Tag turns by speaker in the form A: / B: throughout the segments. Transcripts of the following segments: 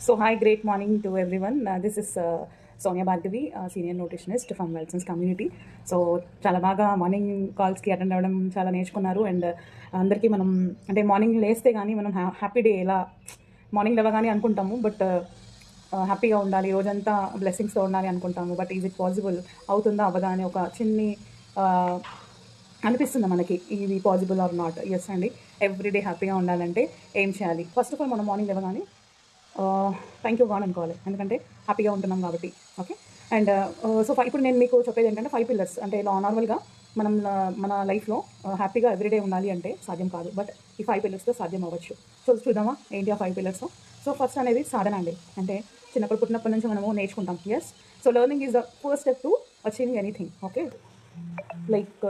A: So, hi, great morning to everyone. This is Sonia Bhargavi, senior nutritionist from Welson's community. So చాలా బాగా morning కాల్స్కి attend అవ్వడం చాలా నేర్చుకున్నారు. And అందరికీ మనం అంటే మార్నింగ్ లేస్తే కానీ మనం హ్యాపీ డే ఎలా మార్నింగ్ లేవగానే అనుకుంటాము, బట్ హ్యాపీగా ఉండాలి, రోజంతా బ్లెస్సింగ్స్తో ఉండాలి అనుకుంటాము. బట్ ఈజ్ ఇట్ పాసిబుల్, అవుతుందా అవ్వదా అని ఒక చిన్ని అనిపిస్తుంది మనకి, ఇది పాసిబుల్ ఆర్ నాట్. ఎస్ అండి, ఎవ్రీడే హ్యాపీగా ఉండాలంటే ఏం చేయాలి? ఫస్ట్ ఆఫ్ ఆల్ మనం మార్నింగ్ లేవగానే థ్యాంక్ యూ గాడ్ అనుకోవాలి, ఎందుకంటే హ్యాపీగా ఉంటున్నాం కాబట్టి. ఓకే. అండ్ సో ఇప్పుడు నేను మీకు చెప్పేది ఏంటంటే 5 పిల్లర్స్. అంటే నార్మల్గా మనం మన లైఫ్లో హ్యాపీగా ఎవ్రీడే ఉండాలి అంటే సాధ్యం కాదు, బట్ ఈ 5 పిల్లర్స్తో సాధ్యం అవ్వచ్చు. సో చూద్దామా ఏంటి ఆ 5 పిల్లర్స్. సో ఫస్ట్ అనేది సాధన అండి. అంటే చిన్నప్పుడు పుట్టినప్పటి నుంచి మనము నేర్చుకుంటాం. Yes, so learning is the first step to achieving anything. Okay, like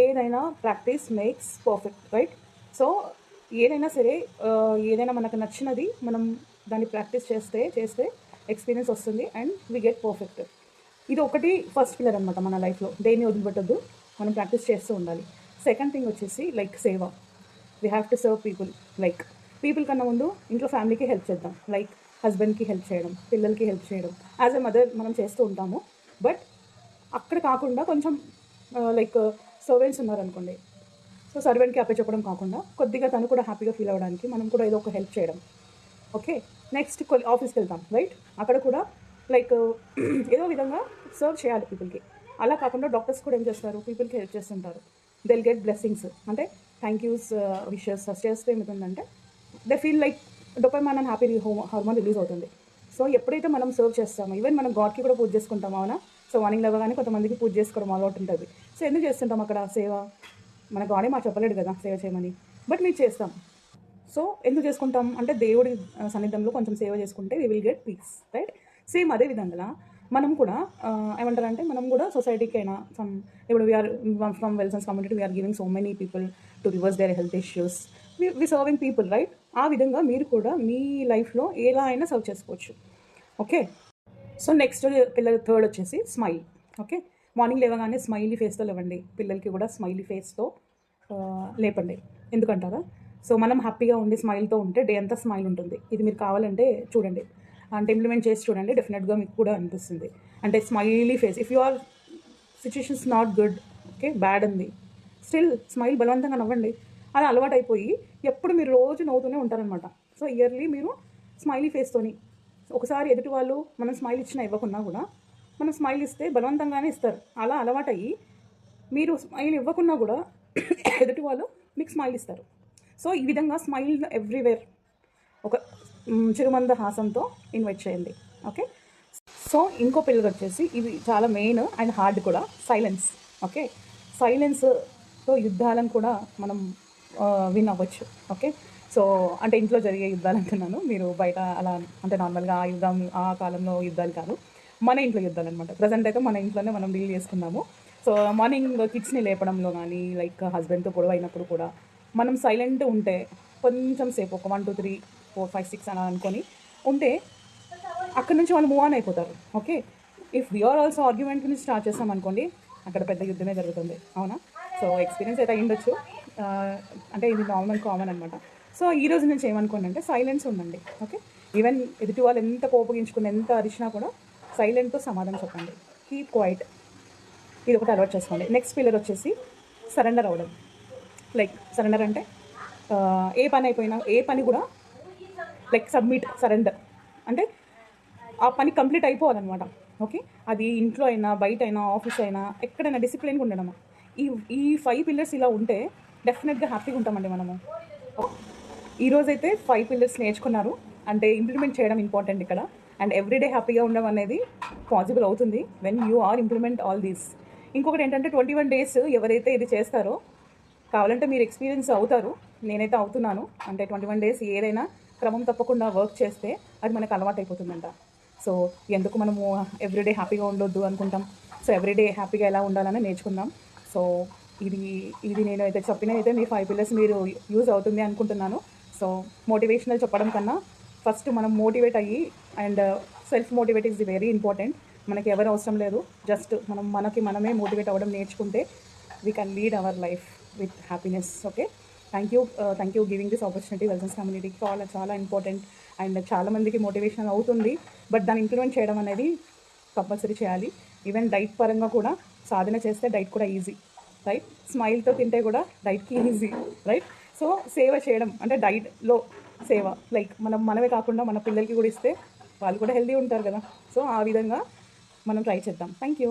A: ఏదైనా practice makes perfect, right? So ఏదైనా సరే, ఏదైనా మనకు నచ్చినది మనం దాన్ని ప్రాక్టీస్ చేస్తే ఎక్స్పీరియన్స్ వస్తుంది అండ్ వీ గెట్ పర్ఫెక్ట్. ఇది ఒకటి ఫస్ట్ పిల్లర్ అనమాట మన లైఫ్లో. దేన్ని వదిలిపెట్టద్దు, మనం ప్రాక్టీస్ చేస్తూ ఉండాలి. సెకండ్ థింగ్ వచ్చేసి లైక్ సేవ. We have to serve people. Like people కన్నా ముందు ఇంట్లో ఫ్యామిలీకి హెల్ప్ చేద్దాం. లైక్ హస్బెండ్కి హెల్ప్ చేయడం, పిల్లలకి హెల్ప్ చేయడం, యాజ్ ఎ మదర్ మనం చేస్తూ ఉంటాము. బట్ అక్కడ కాకుండా కొంచెం లైక్ సర్వెంట్స్ ఉన్నారనుకోండి, సో సర్వెంట్కి అప్పచెప్పడం కాకుండా కొద్దిగా తను కూడా హ్యాపీగా ఫీల్ అవ్వడానికి మనం కూడా ఏదో ఒక హెల్ప్ చేయడం. ఓకే, నెక్స్ట్ ఆఫీస్కి వెళ్తాం, రైట్? అక్కడ కూడా లైక్ ఏదో విధంగా సర్వ్ చేయాలి పీపుల్కి. అలా కాకుండా డాక్టర్స్ కూడా ఏం చేస్తారు, పీపుల్కి హెల్ప్ చేస్తుంటారు. దిల్ గెట్ బ్లెస్సింగ్స్, అంటే థ్యాంక్ యూస్, విషెస్ చేస్తే ఏమవుతుందంటే they feel like dopamine and happy hormone release అవుతుంది. సో ఎప్పుడైతే మనం సర్వ్ చేస్తామో, ఈవెన్ మనం గాడ్కి కూడా పూజ చేసుకుంటాం, అవునా? సో మార్నింగ్ లేవగానే కొంతమందికి పూజ చేసుకోవడం అలవాటు ఉంటుంది. సో ఎందుకు చేస్తుంటాం అక్కడ సేవ? మన గాడే మాకు చెప్పలేడు కదా సేవ చేయమని, బట్ మీరు చేస్తాం. సో ఎందుకు చేసుకుంటాం అంటే దేవుడి సన్నిధంలో కొంచెం సేవ చేసుకుంటే we will get piece, right? Same అదే విధంగా మనం కూడా ఏమంటారంటే మనం కూడా సొసైటీకి అయినా ఇప్పుడు we are from Wellsons community, we are giving so many people to reverse their health issues, we serving people, right? ఆ విధంగా మీరు కూడా మీ లైఫ్లో ఎలా అయినా సర్వ్ చేసుకోవచ్చు. ఓకే, సో నెక్స్ట్ పిల్లల థర్డ్ వచ్చేసి స్మైల్. ఓకే, మార్నింగ్ లేవగానే స్మైలీ ఫేస్తో లేవండి. పిల్లలకి కూడా స్మైలీ ఫేస్తో లేపండి. ఎందుకంటారా? సో మనం హ్యాపీగా ఉండి స్మైల్తో ఉంటే డే అంతా స్మైల్ ఉంటుంది. ఇది మీరు కావాలంటే చూడండి, అంటే ఇంప్లిమెంట్ చేసి చూడండి, డెఫినెట్గా మీకు కూడా అనిపిస్తుంది. అంటే smiley face, if you are situations not good, okay, bad ఉంది, స్టిల్ స్మైల్ బలవంతంగా నవ్వండి. అది అలవాటు అయిపోయి ఎప్పుడు మీరు రోజు నవ్వుతూనే ఉంటారనమాట. సో ఇయర్లీ మీరు స్మైలీ ఫేస్తోని, ఒకసారి ఎదుటి వాళ్ళు మనం స్మైల్ ఇచ్చినా ఇవ్వకున్నా కూడా మనం స్మైల్ ఇస్తే బలవంతంగానే ఇస్తారు. అలా అలవాటయ్యి మీరు స్మైల్ ఇవ్వకున్నా కూడా ఎదుటి వాళ్ళు మీకు స్మైల్ ఇస్తారు. సో ఈ విధంగా స్మైల్ ఎవ్రీవేర్ ఒక చిరుమంద హాసంతో ఇన్వైట్ చేయండి. ఓకే, సో ఇంకో పిల్లలు వచ్చేసి ఇవి చాలా మెయిన్ అండ్ హార్డ్ కూడా, సైలెన్స్. ఓకే, సైలెన్స్తో యుద్ధాలను కూడా మనం విన్ అవ్వచ్చు. ఓకే, సో అంటే ఇంట్లో జరిగే యుద్ధాలు అంటున్నాను, మీరు బయట అలా అంటే నార్మల్గా ఆ యుద్ధం ఆ కాలంలో యుద్ధాలు కాదు, మన ఇంట్లో యుద్ధాలు అనమాట. ప్రజెంట్ అయితే మన ఇంట్లోనే మనం డీల్ చేసుకున్నాము. సో మార్నింగ్ కిడ్స్ని లేపడంలో కానీ, లైక్ హస్బెండ్తో గొడవ అయినప్పుడు కూడా మనం సైలెంట్ ఉంటే కొంచెం సేపు ఒక 1 2 3 4 5 6 అని అనుకొని ఉంటే అక్కడ నుంచి వాళ్ళు మూవ్ ఆన్ అయిపోతారు. Okay, if we're also argument నుంచి స్టార్ట్ చేస్తాం అనుకోండి, అక్కడ పెద్ద యుద్ధమే జరుగుతుంది, అవునా? సో ఎక్స్పీరియన్స్ అయితే అయ్యిండొచ్చు, అంటే ఇది నార్మల్ కామన్ అనమాట. సో ఈ రోజు నుంచి ఏమనుకోండి అంటే సైలెన్స్ ఉండండి. ఓకే, ఈవెన్ ఎదుటి వాళ్ళు ఎంత కోపగించుకుని ఎంత అరిచినా కూడా సైలెంట్తో సమాధానం చెప్పండి, కీప్ క్వైట్. ఇది ఒకటి అలవాటు చేసుకోండి. నెక్స్ట్ పిల్లర్ వచ్చేసి సరెండర్ అవ్వడం. లైక్ సరెండర్ అంటే ఏ పని అయిపోయినా, ఏ పని కూడా లైక్ సబ్మిట్, సరెండర్ అంటే ఆ పని కంప్లీట్ అయిపోవాలన్నమాట. ఓకే, అది ఇంట్లో అయినా, బయట అయినా, ఆఫీస్ అయినా, ఎక్కడైనా డిసిప్లిన్గా ఉండడము. ఈ 5 పిల్లర్స్ ఇలా ఉంటే డెఫినెట్గా హ్యాపీగా ఉంటామండి మనము. ఈరోజైతే 5 పిల్లర్స్ నేర్చుకున్నారు, అంటే ఇంప్లిమెంట్ చేయడం ఇంపార్టెంట్ ఇక్కడ. అండ్ ఎవ్రీడే హ్యాపీగా ఉండడం అనేది పాసిబుల్ అవుతుంది when you are implement all these. ఇంకొకటి ఏంటంటే 21 days ఎవరైతే ఇది చేస్తారో కావాలంటే మీరు ఎక్స్పీరియన్స్ అవుతారు, నేనైతే అవుతున్నాను. అంటే 21 days ఏదైనా క్రమం తప్పకుండా వర్క్ చేస్తే అది మనకు అలవాటు అయిపోతుందంట. సో ఎందుకు మనము ఎవ్రీడే హ్యాపీగా ఉండొద్దు అనుకుంటాం. సో ఎవ్రీడే హ్యాపీగా ఎలా ఉండాలని నేర్చుకుందాం. సో ఇది నేను అయితే చెప్పినైతే మీ 5 పిల్లర్స్ మీరు యూజ్ అవుతుంది అనుకుంటున్నాను. సో మోటివేషనల్ చెప్పడం కన్నా ఫస్ట్ మనం మోటివేట్ అయ్యి, and self motivate is very important. మనకి ఎవరు అవసరం లేదు, జస్ట్ మనకి మనమే మోటివేట్ అవ్వడం నేర్చుకుంటే we can lead our life with happiness. Okay, thank you giving this opportunity. Welson's community చాలా చాలా ఇంపార్టెంట్. అండ్ చాలామందికి మోటివేషన్ అవుతుంది. బట్ దాన్ని ఇంప్లిమెంట్ చేయడం అనేది కంపల్సరీ చేయాలి. ఈవెన్ డైట్ పరంగా కూడా సాధన చేస్తే డైట్ కూడా ఈజీ, రైట్? స్మైల్తో తింటే కూడా డైట్కి ఈజీ, రైట్? సో సేవ చేయడం అంటే డైట్లో సేవ, లైక్ మనమే కాకుండా మన పిల్లలకి కూడా ఇస్తే వాళ్ళు కూడా హెల్తీ ఉంటారు కదా. సో ఆ విధంగా మనం ట్రై చేద్దాం. Thank you.